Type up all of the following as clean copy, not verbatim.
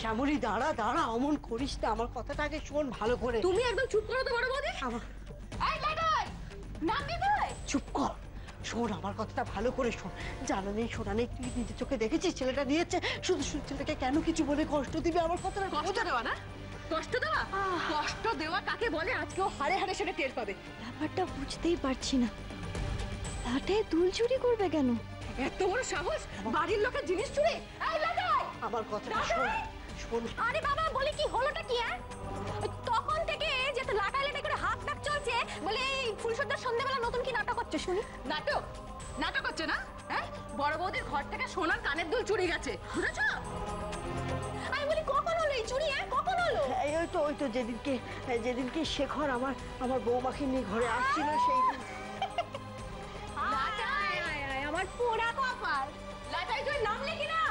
শ্যামলী দাঁড়া দাঁড়া, অমন করিস না, আমার কথাটা আগে শোন ভালো করে। তুমি একদম চুপ করো তো বড় বৌদি। চুপ কর, শোন আমার কথাটা ভালো করে শোন। জানা নেই শোনা নেই, তুই নিজের চোখে দেখেছিস ছেলেটা নিয়েছে, শুধু শুধু ছেলেটাকে কেন কিছু বলে কষ্ট দিবি? আমার কথাটা কষ্ট দেওয়া না, কষ্ট দেওয়া, কষ্ট দেওয়া কাকে বলে আজকেও হাড়ে হাড়ে সেটা টের পাবে। ব্যাপারটা বুঝতেই পারছি না, লাটাই দুল চুরি করবে কেন? এত বড় সাহস, বাড়ির লোকের জিনিস চুরি! এই লাটাই, আমার কথাটা শোন শোন। আরে বাবা, বলে কি হলোটা কি? তখন থেকে যে তো লাটাই লাটাই করে হাত ডাক চলছে, বলে এই ফুলসজ্জার সন্ধ্যাবেলা নতুন কি নাটক হচ্ছে শুনি? নাটক? নাটক হচ্ছে না? হ্যাঁ, বড় বৌদির ঘর থেকে সোনার কানের দুল চুরি গেছে, বুঝেছো? আমি বলি কখন হলো এই চুরি? কখন হলো? ওই তো যেদিনকে শেখর আমার বৌমাকে নিয়ে ঘরে আসছিল সেই দিন। আমার পোড়া কপাল। লাটাই তুই নাম লিখি না,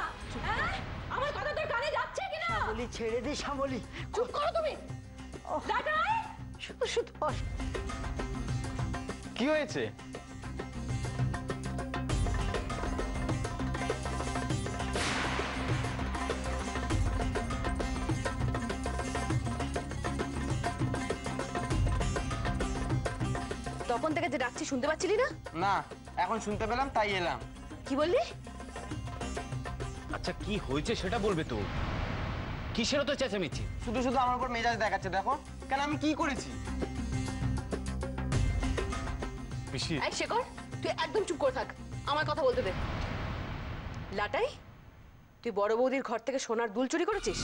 হ্যাঁ? আমার কথা তোর কানে যাচ্ছে কিনা? বলি ছেড়ে দে শ্যামলী, চুপ করো তুমি। লাটাই, শুধু শুধু কি হয়েছে? তখন থেকে যে ডাকছি শুনতে পাচ্ছিলি না? না, এখন শুনতে পেলাম তাই এলাম। কি বললি? আচ্ছা কি হয়েছে সেটা বলবে তো, কিসের তো চেঁচামেচি? শুধু শুধু আমার উপর মেজাজ দেখাচ্ছে, দেখো কেন আমি কি করেছি? পিসি, এই শেখর, তুই একদম চুপ করে থাক, আমার কথা বলতে দে। লাটাই, তুই বড় বৌদির ঘর থেকে সোনার দুল চুরি করেছিস?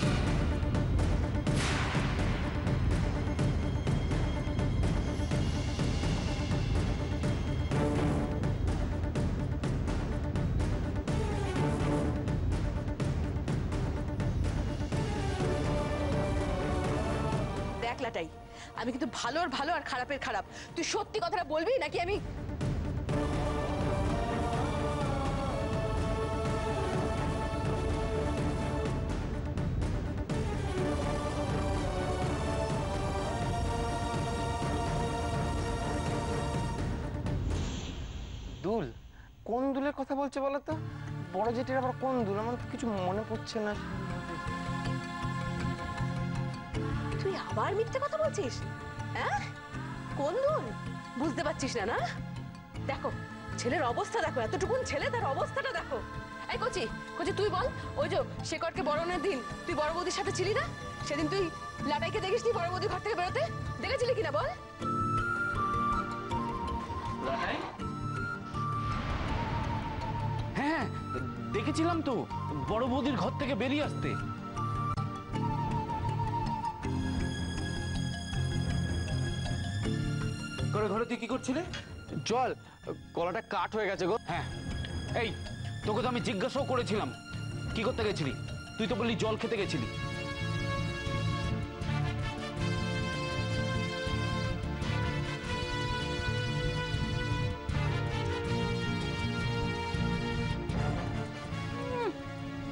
দেখ লাটাই, আমি কিন্তু ভালোর ভালো আর খারাপের খারাপ, তুই সত্যি কথাটা বলবি নাকি আমি? দুল? কোন দুলের কথা বলছে বলো তো? বড় জেঠির আবার কোন দুল? আমার তো কিছু মনে পড়ছে না। তুই আবার মিথ্যে কথা বলছিস? হ্যাঁ, কোন দুল বুঝতে পারছিস না? না, দেখো ছেলের অবস্থা দেখো, এতটুকুন ছেলে, তার অবস্থাটা দেখো। এই কচি কচি, তুই বল, ওই যে শেখরকে বরণের দিন তুই বড় বৌদির সাথে ছিলি না? সেদিন তুই লাটাইকে দেখিসনি বড় বৌদির ঘর থেকে বেরোতে? দেখেছিলি কিনা বল? হ্যাঁ দেখেছিলাম তো বড় বৌদির ঘর থেকে বেরিয়ে আসতে। ঘরে ঘরে তুই কি করছিলে? চল, গলাটা কাট হয়ে গেছে গো। হ্যাঁ, এই তোকে তো আমি জিজ্ঞাসাও করেছিলাম কি করতে গেছিলি, তুই তো বললি জল খেতে গেছিলি।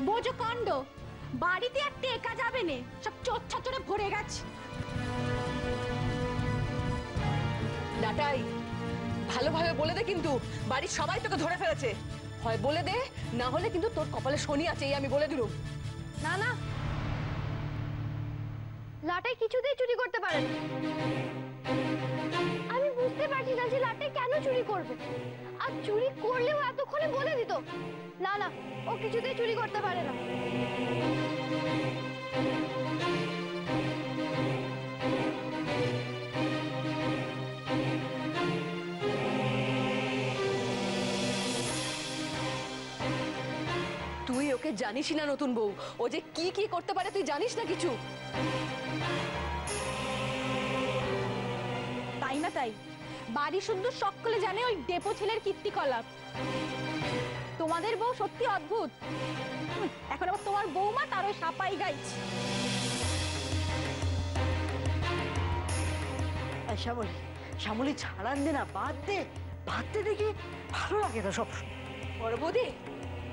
বোঝো কাণ্ড, বাড়িতে আর টেকা যাবে না, সব চোর ছাচরে ভরে গেছে। লাটাই, ভালোভাবে বলে দে, কিন্তু বাড়ির সবাই তোকে ধরে ফেলেছে, হয় বলে দে, না হলে কিন্তু তোর কপালে শনি আছে, এই আমি বলে দিলুম। না না, লাটাই কিছুতেই চুরি করতে পারে না। আমি বুঝতে পারছি না যে লাটাই কেন চুরি করবে, আর চুরি করলেও এতক্ষণে বলে দিত। না না, ও কিছুতেই চুরি করতে পারে না। তুই ওকে জানিসই না নতুন বউ, ও যে কি কি করতে পারে তুই জানিস না কিছু। তাই না তাই, বাড়ি শুদ্ধ সকলে জানে ওই ডেপো ছেলের কীর্তিকলাপ। তোমাদের বউ সত্যি অদ্ভুত। এখন আবার তোমার বৌমা তার ওই সাপাই গাইছে। শ্যামলী শ্যামলী ছাড়ান দে না, বাদ দে দেখি, ভালো লাগে না সব। বড় বৌদি,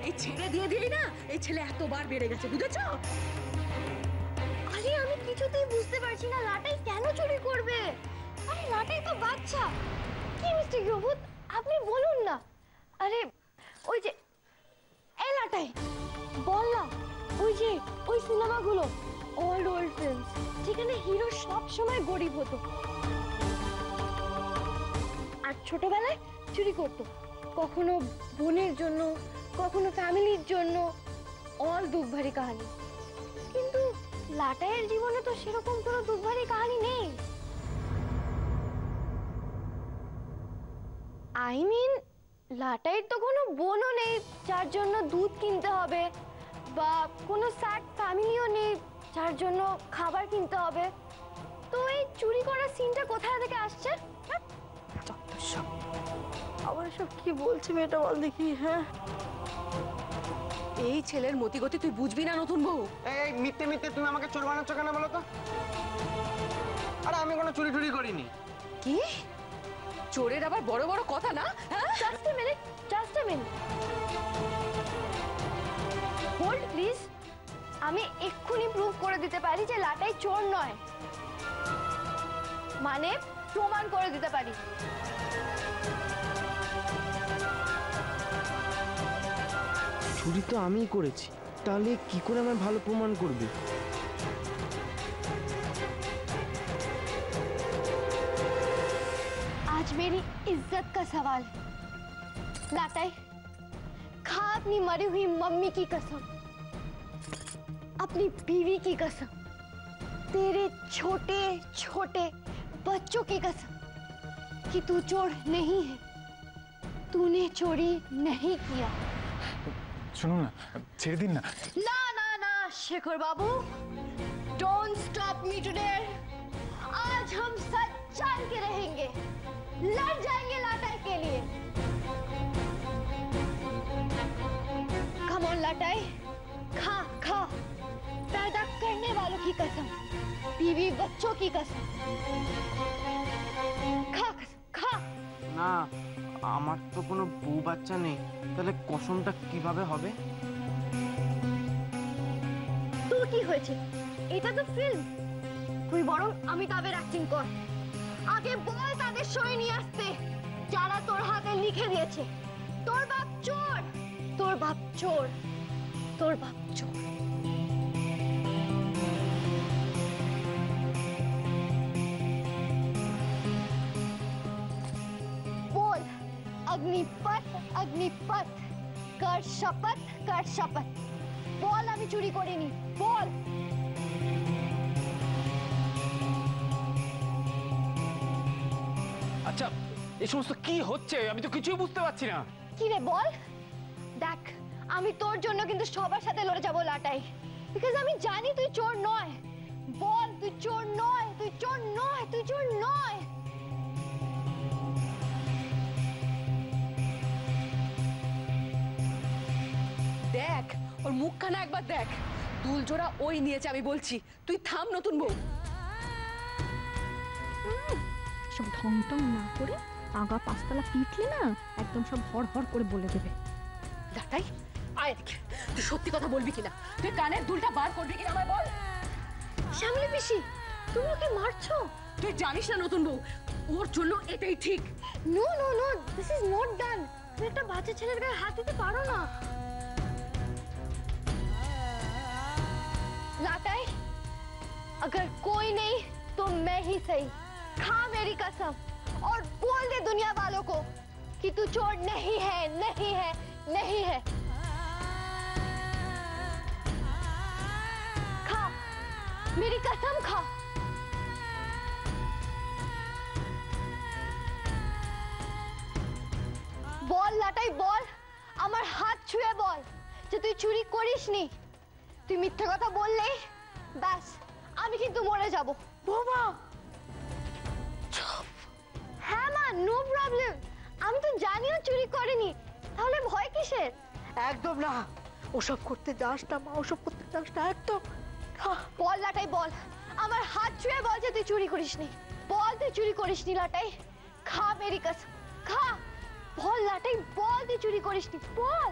এই ছেলে দিয়ে দিলি না, এই ছেলে এতবার বেড়ে গেছে, বুঝেছো? আরে আমি কিছুতেই বুঝতে পারছি না লাটাই কেন চুরি করবে। আরে লাটাই তো বাচ্চা। কি মিস্টার গ্রভূত, আপনি বলুন না। আরে ওই যে এই লাটাই, বল না ওই সিনেমাগুলো ওল্ড ফিল্মস, যেখানে হিরো সব সময় গরিব হতো আর ছোটবেলায় চুরি করতো, কখনো বোনের জন্য, কখনো ফ্যামিলির জন্য। অল দুঃখভারী কাহিনী। কিন্তু লাটাইয়ের জীবনে তো সেরকম কোনো দুঃখভারী কাহিনী নেই। আই মিন, লাটাইয়ের তো কোনো বোনও নেই যার জন্য দুধ কিনতে হবে, বা কোনো স্যাড ফ্যামিলিও নেই যার জন্য খাবার কিনতে হবে। তো এই চুরি করার সিনটা কোথা থেকে আসছে? আবার সব কি বলছে মেয়েটা, বল দেখি। হ্যাঁ, এই ছেলের মতিগতি তুই বুঝবি না নতুন বউ। এই মিথ্যে মিথ্যে তুমি আমাকে চোর বানাচ্ছ কেন বলো তো? আরে আমি কোনো চুরি টুরি করিনি। কি? চোরের আবার বড় বড় কথা না? হ্যাঁ, just a minute, just a minute, hold please. আমি এক্ষুনি প্রুভ করে দিতে পারি যে লাটাই চোর নয়, মানে প্রমাণ করে দিতে পারি। চুরি তো আমিই করেছি, তাহলে কি করে আমায় ভালো প্রমাণ করবে? आज मेरी इज्जत का सवाल है। लाटाई, खा अपनी मरी हुई मम्मी की कसम, अपनी बीवी की कसम, तेरे छोटे छोटे बच्चों की कसम कि तू चोर नहीं है, तूने चोरी नहीं किया। শুনুন না, ছেড়ে দিন না। ना ना ना शेखर बाबू, डोंट स्टॉप मी टुडे। आज हम सच जान के रहेंगे, लड़ जाएंगे लाटाई के लिए। कम ऑन लाटाई, खा खा, पैदा करने वालों की कसम, बीवी बच्चों की कसम, खा खा। না, আমার তো কোনো বউ বাচ্চা নেই, তাহলে কসমটা কিভাবে হবে? তোর কি হয়েছে? এটা তো ফিল্ম, তুই বরং অমিতাভের অ্যাক্টিং কর। আগে বল তাদের সই নিয়ে আসতে যারা তোর হাতে লিখে দিয়েছে তোর বাপ চোর, তোর বাপ চোর, তোর বাপ চোর। बोल अग्निपथ अग्निपथ, कर शपथ कर शपथ। बोल আমি চুরি করিনি, বল। আচ্ছা, এই সমস্ত কি হচ্ছে? আমি তো কিছুই বুঝতে পারছি না। কি রে বল? দেখ, আমি তোর জন্য কিন্তু সবার সাথে লড়ে যাবো লাটাই, বিকজ আমি জানি তুই চোর নয়। বল তুই চোর নয়, তুই চোর নয়, তুই চোর নয়। দেখ ওর মুখখানা একবার দেখ, দুল জোড়া ওই নিয়েছে। আমি বলছি তুই থাম নতুন বউ। সব ঢং টং না করে আগা পাঁচতলা পিটলে না একদম সব হড় হড় করে বলে দেবে। লাটাই, আয় দেখে, তুই সত্যি কথা বলবি কিনা? তুই কানের দুলটা বার করবি কিনা আমায় বল। শ্যামলী পিসি, তুমি ওকে মারছো? তুই জানিস না নতুন বউ, ওর জন্য এটাই ঠিক। No no no, this is not done. তুমি একটা বাচ্চা ছেলের গায়ে হাত দিতে পারো না। लाटाई, अगर कोई नहीं तो मैं ही सही। खा मेरी कसम और बोल दे दुनिया वालों को कि तू चोर नहीं है, नहीं है, नहीं है। खा मेरी कसम, खा। বল লাটাই বল, আমার হাত ছুঁয়ে বল যে তুই চুরি করিসনি। তুই মিথ্যে কথা বললেই ব্যাস আমি কিন্তু মরে যাব। বাবা, হ্যাঁ মা, নো প্রবলেম। আমি তো জানিও চুরি করিনি, তাহলে ভয় কিসের? একদম না, ওসব করতে যাস না মা, ওসব করতে যাস না একদম। বল লাটাই বল, আমার হাত ছুঁয়ে বল যে তুই চুরি করিসনি। বল তুই চুরি করিসনি লাটাই, খা মেরি কসম, খা। বল লাটাই বল তুই চুরি করিসনি, বল।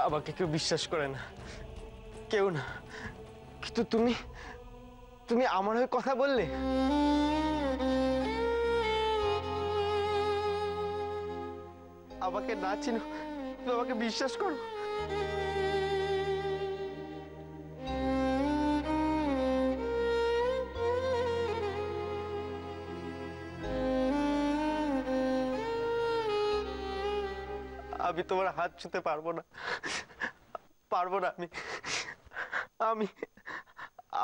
আমাকে কেউ বিশ্বাস করে না, কেউ না, কিন্তু তুমি তুমি আমার হয়ে কথা বললে। আমাকে না চিনো, তুমি আমাকে বিশ্বাস করো। আমি তোমার হাত ছুঁতে পারবো না, পারবো না। আমি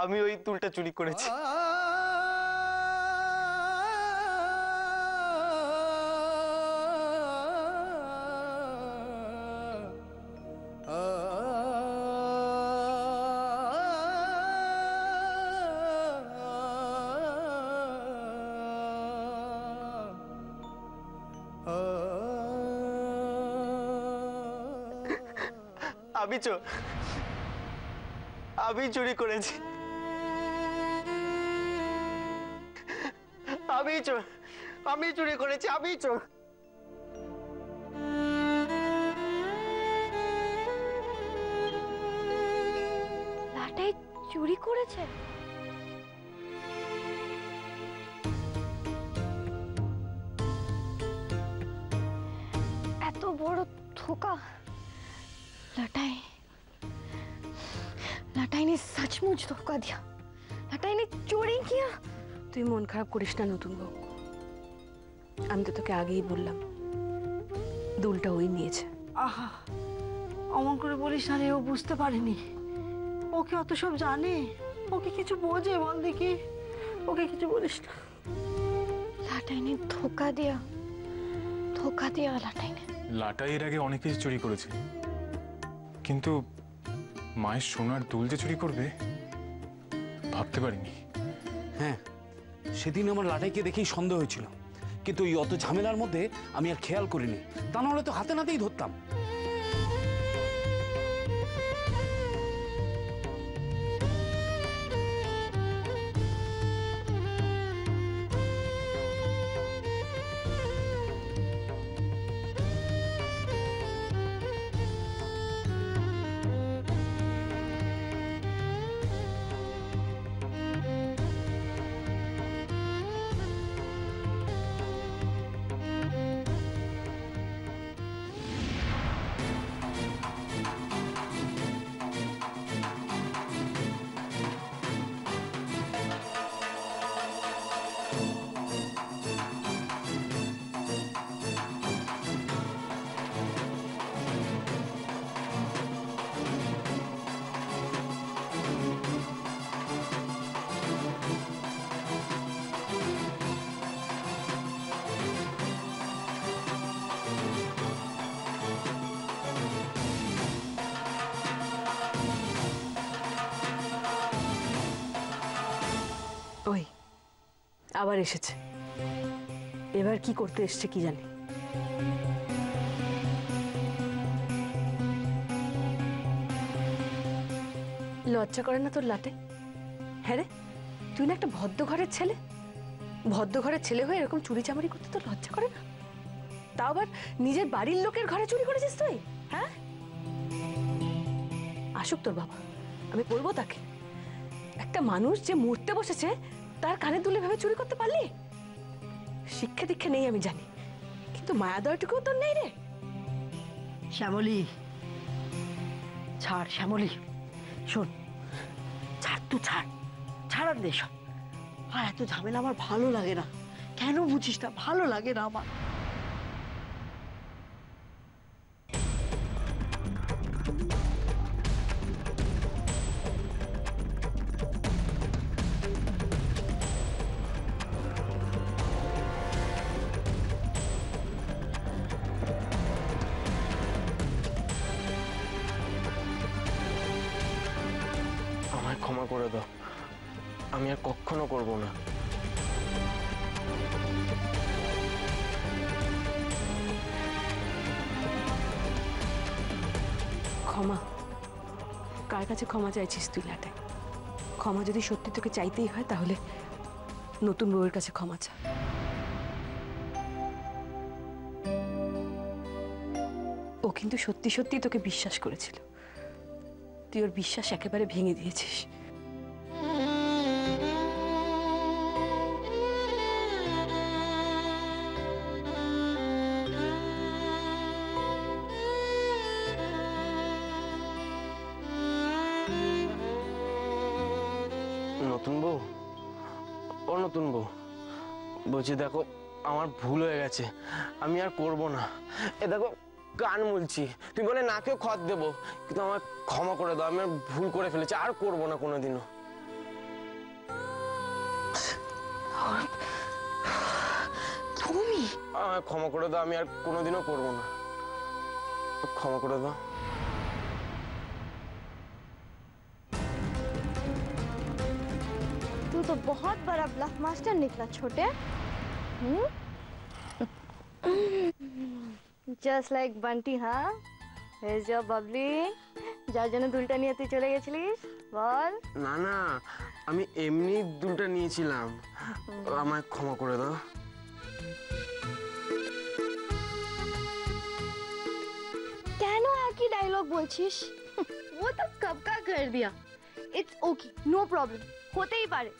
আমি ওই দুলটা চুরি করেছি। আমি চুরি করেছি। আমি চুরি করেছি। আমি চোর। লাটাই চুরি করেছে? এত বড় ধोखा लटाई लटाई ने सचमुच धोखा दिया। लटाई ने चोरी किया। তুই মন খারাপ করিস না নতুন বউ, আমি তো তোকে আগেই বললাম দুলটা ওই নিয়েছে। আহা, অমন করে বলিস না রে, ও বুঝতে পারেনি। ওকে অত সব জানে? ওকে কিছু বোঝে? বল দেখি, ওকে কিছু বলিস না। लाटाई ने धोखा दिया लाटाई ने। লাটাই এর আগে অনেক কিছু চুরি করেছে, কিন্তু মায়ের সোনার দুল যে চুরি করবে ভাবতে পারিনি। হ্যাঁ, সেদিন আমার লাটাইকে দেখেই সন্দেহ হয়েছিল, কিন্তু এই অত ঝামেলার মধ্যে আমি আর খেয়াল করিনি। তা নাহলে তো হাতে নাতেই ধরতাম। ওই আবার এসেছে, এবার কি করতে এসছে কি জানি। লজ্জা করে না তোর লাটে? হ্যাঁ রে, তুই না একটা ভদ্র ঘরের ছেলে, ভদ্র ঘরের ছেলে হয়ে এরকম চুরি চামারি করতে তোর লজ্জা করে না? তাও আবার নিজের বাড়ির লোকের ঘরে চুরি করেছিস তুই? হ্যাঁ, আসুক তোর বাবা, আমি বলবো তাকে। একটা মানুষ যে মরতে বসেছে তার কানে দুলে ভেবে চুরি করতে পারলি? শিক্ষা দীক্ষা নেই আমি জানি, কিন্তু মায়া দয়াটুকুও তোর নেই রে। শ্যামলী, ছাড় শ্যামলী, শোন, ছাড় তো, ছাড় আর দেশ। আর এত ঝামেলা আমার ভালো লাগে না। কেন বুঝিস না? ভালো লাগে না আমার। আমায় ক্ষমা করে দাও, আমি আর কখনো করব না। ক্ষমা? কার কাছে ক্ষমা চাইছিস তুই লাটাই? ক্ষমা যদি সত্যি তোকে চাইতেই হয় তাহলে নতুন বউয়ের কাছে ক্ষমা চা। ও কিন্তু সত্যি সত্যি তোকে বিশ্বাস করেছিল, তুই ওর বিশ্বাস একেবারে ভেঙে দিয়েছিস। নতুন বউ, ও নতুন বউ, বলছি দেখো আমার ভুল হয়ে গেছে, আমি আর করব না। এ দেখো কান মুলছি, তুমি বলে নাকেও খত দেবো, কিন্তু আমার ক্ষমা করে দাও, আমি আর ভুল করে ফেলেছি, আর করব না কোনোদিনও। তুমি আমায় ক্ষমা করে দাও, আমি আর কোনোদিনও করব না, ক্ষমা করে দাও। तू तो बहुत बड़ा ब्लफ मास्टर निकला छोटे। Just like Bunty. हाँ Here's your bubbly। যার জন্য দুলটা নিয়ে তুই চলে গেছিলিস বল। না না, আমি এমনি দুলটা নিয়েছিলাম, আমায় ক্ষমা করে দাও। কেন একই ডায়লগ বলছিস? वो तो कब का कर दिया। It's okay, no problem। হতেই পারে,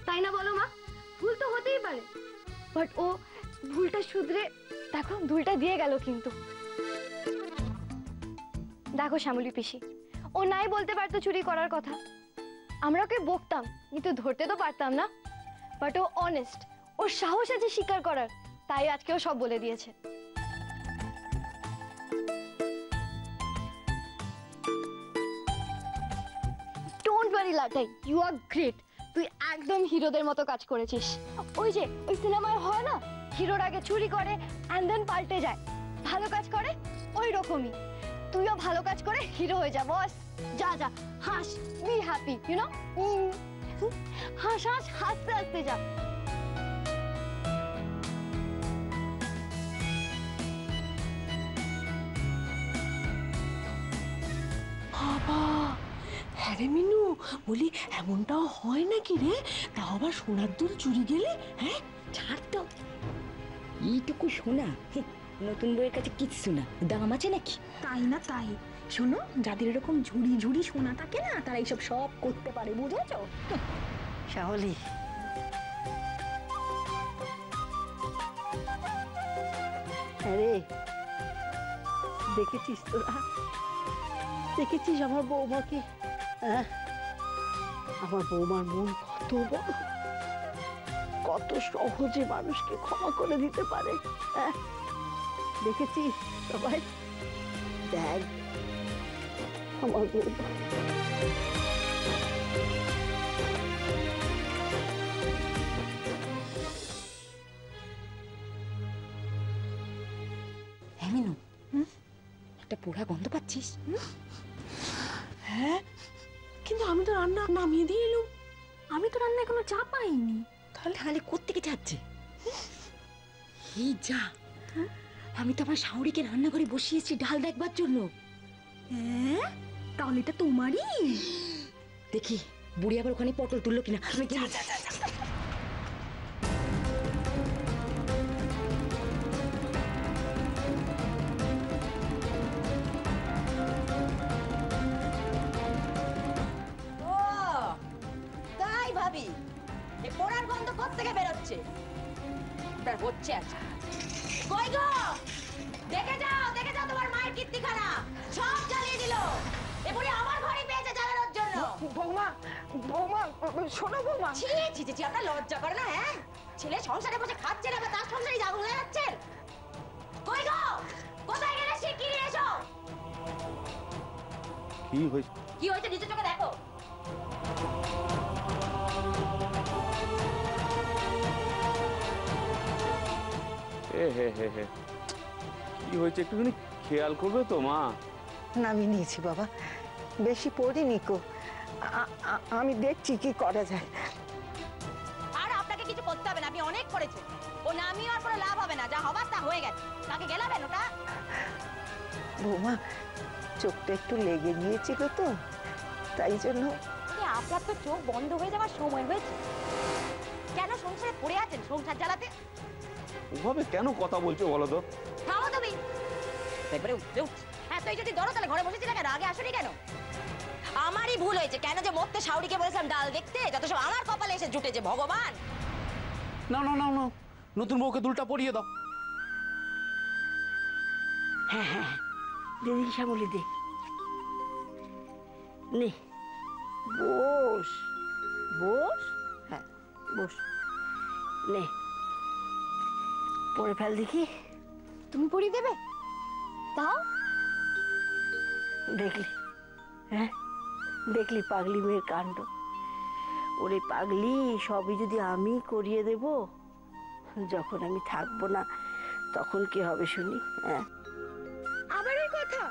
তাই না বলো মা? ভুল তো হতেই পারে, বাট ও ভুলটা শুধরে দেখো দুলটা দিয়ে গেল। কিন্তু দেখো শ্যামলী পিসি, ও নাই বলতে পারতো চুরি করার কথা, আমরা ওকে বকতাম কিন্তু ধরতে তো পারতাম না। বাট ও অনেস্ট, ওর সাহস আছে স্বীকার করার, তাই আজকে ও সব বলে দিয়েছে। Don't worry Latai, you are great. তুই একদম হিরোদের মতো কাজ করেছিস। ওই যে ওই সিনেমায় হয় না, হিরোর আগে চুরি করে এন্ড দেন পাল্টে যায়, ভালো কাজ করে ওই রকমই তুইও ভালো কাজ করে হিরো হয়ে যা বস। যা যা হাস, বি হ্যাপি, ইউ নো। হাস হাস, হাসতে হাসতে যা। বাবা, হ্যাঁ রে মিনু, বলি এমনটাও হয় নাকি রে? তাও আবার সোনার দুল চুরি গেলে? হ্যাঁ ছাড় তো, এইটুকু সোনা নতুন বইয়ের কাছে কিচ্ছু না, দাম আছে নাকি? তাই না তাই, শোনো, যাদের এরকম ঝুড়ি ঝুড়ি সোনা থাকে না, তারা এইসব সব করতে পারে, বুঝেছো? শাওলি, হ্যাঁ রে, দেখেছিস তোরা, দেখেছিস আমার বৌমাকে? হ্যাঁ, আমার বৌমার মন কত বড়, কত সহজে মানুষকে ক্ষমা করে দিতে পারে। হ্যাঁ, দেখেছিস সবাই? দেখ আমার বৌমা। হ্যাঁ মিনু, একটা পোড়া গন্ধ পাচ্ছিস? হ্যাঁ, কিন্তু আমি তো রান্না নামিয়ে দিয়ে এলুম, আমি তো রান্নায় কোনো চাপ পাইনি। তাহলে কোত্থেকে যাচ্ছে? এই যা, আমি তো আমার শাওরিকে রান্নাঘরে বসিয়েছি ডাল দেখবার জন্য। হ্যাঁ, তাহলে এটা তোমারই। দেখি বুড়ি আবার ওখানে পটল তুললো কিনা। আমি যা যা যা যা। ও তাই ভাবি, এই পোড়ার গন্ধ কোত্থেকে বেরোচ্ছে? ওটা হচ্ছে আচ্ছা। কই গো, দেখে যাও তোমার মায়ের কীর্তিখানা সব জ্বালিয়ে দিল। এ বুড়ি আমার ঘরে পেয়েছে জ্বালানোর জন্য। বৌমা, বৌমা শোনো বৌমা। ছি ছি ছি, আপনার লজ্জা করে না? হ্যাঁ, ছেলে সংসারে বসে খাচ্ছে না, তার সংসারে আগুন লাগাচ্ছেন। কই গো, কোথায় গেলে শিগগিরই এসো। কি হয়েছে? কি হয়েছে নিজের চোখে দেখো। হে, কি হয়েছে একটুখানি খেয়াল করবে তো মা? নামিয়ে নিয়েছি বাবা, বেশি পড়িনি কো, আমি দেখছি কি করা যায়। আর আপনাকে কিছু করতে হবে না, আপনি অনেক করেছেন। ও নামিয়ে আর কোনো লাভ হবে না, যা হবার তা হয়ে গেছে। তাকে গেলাবেন ওটা? বৌমা, চোখটা একটু লেগে গিয়েছিল তো, তাই জন্য। আপনার তো চোখ বন্ধ হয়ে যাওয়ার সময় হয়েছে। কেন সংসারে পড়ে আছেন সংসার চালাতে? ওভাবে কেন কথা বলছো বলো তো? থামো তুমি, একবারে উঠতে উঠছে। হ্যাঁ, তুই যদি ধরো তাহলে ঘরে বসেছিলে কেন? আগে আসোনি কেন? আমারই ভুল হয়েছে, কেন যে মরতে শাওরিকে বলেছিলাম ডাল দেখতে, যত সব আমার কপালে এসে জুটেছে ভগবান। না না না না, নতুন বউকে দুলটা পরিয়ে দাও। হ্যাঁ হ্যাঁ দে দেখি শ্যামলি, দে নে, বস বস, হ্যাঁ বস, নে পরে ফেল দেখি। তুমি পরিয়ে দেবে? দাও। দেখলি, হ্যাঁ দেখলি পাগলি মেয়ের কাণ্ড। ওরে পাগলি, সবই যদি আমি করিয়ে দেব, যখন আমি থাকবো না তখন কি হবে শুনি? হ্যাঁ আবার এই কথা?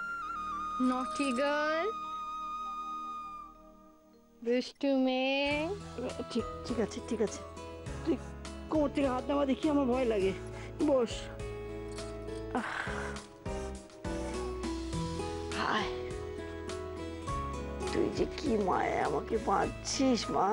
নটি গার্ল, দুষ্টু মেয়ে। ঠিক ঠিক আছে ঠিক আছে, তুই কোমর থেকে হাত নামা দেখি, আমার ভয় লাগে। বস। হায়, তুই যে কি মায়ে আমাকে বাঁধছিস মা।